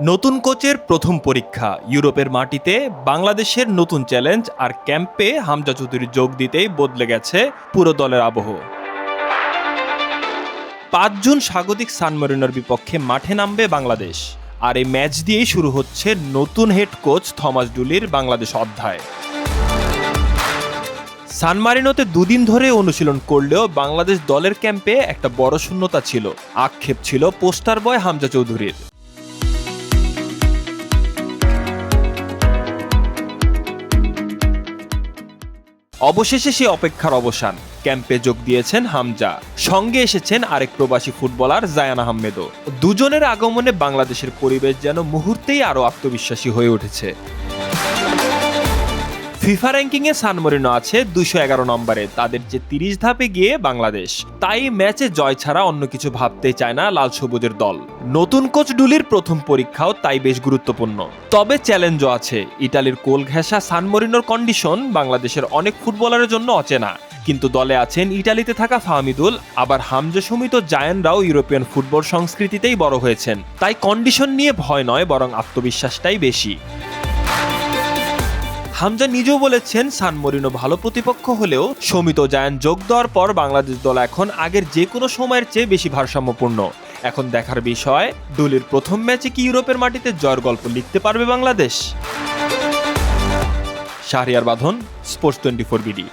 নতুন কোচের প্রথম পরীক্ষা ইউরোপের মাটিতে বাংলাদেশের নতুন চ্যালেঞ্জ আর ক্যাম্পে হামজা চৌধুরী যোগ দিতেই বদলে গেছে পুরো দলের আবহ। ৫ জুন স্বাগতিক সান মেরিনোর বিপক্ষে মাঠে নামবে বাংলাদেশ, আর এই ম্যাচ দিয়েই শুরু হচ্ছে নতুন হেড কোচ থমাস ডুলির বাংলাদেশ অধ্যায়। সান মারিনোতে দুদিন ধরে অনুশীলন করলেও বাংলাদেশ দলের ক্যাম্পে একটা বড় শূন্যতা ছিল। আক্ষেপ ছিল পোস্টার বয় হামজা চৌধুরীর। অবশেষে সে অপেক্ষার অবসান। ক্যাম্পে যোগ দিয়েছেন হামজা, সঙ্গে এসেছেন আরেক প্রবাসী ফুটবলার জায়ান আহমেদও। দুজনের আগমনে বাংলাদেশের পরিবেশ যেন মুহূর্তেই আরও আত্মবিশ্বাসী হয়ে উঠেছে। ফিফা র্যাঙ্কিংয়ে সান মেরিনো আছে ২১১ নম্বরে, তাদের যে ৩০ ধাপে গিয়ে বাংলাদেশ। তাই ম্যাচে জয় ছাড়া অন্য কিছু ভাবতে চায় না লাল সবুজের দল। নতুন কোচ ডুলির প্রথম পরীক্ষাও তাই বেশ গুরুত্বপূর্ণ। তবে চ্যালেঞ্জও আছে। ইতালির কোল ঘেঁষা সান মেরিনোর কন্ডিশন বাংলাদেশের অনেক ফুটবলারের জন্য অচেনা। কিন্তু দলে আছেন ইটালিতে থাকা ফাহমিদুল, আবার হামজা সুমিত জায়ানরাও ইউরোপিয়ান ফুটবল সংস্কৃতিতেই বড় হয়েছেন। তাই কন্ডিশন নিয়ে ভয় নয়, বরং আত্মবিশ্বাসটাই বেশি। হামজা নিজেও বলেছেন সান মেরিনো ভালো প্রতিপক্ষ হলেও সমিত জায়ান যোগ দেওয়ার পর বাংলাদেশ দল এখন আগের যে কোনো সময়ের চেয়ে বেশি ভারসাম্যপূর্ণ। এখন দেখার বিষয়, ডুলির প্রথম ম্যাচে কি ইউরোপের মাটিতে জয়ের গল্প লিখতে পারবে বাংলাদেশ। শাহরিয়ার বাঁধন, স্পোর্টস 24 বিডি।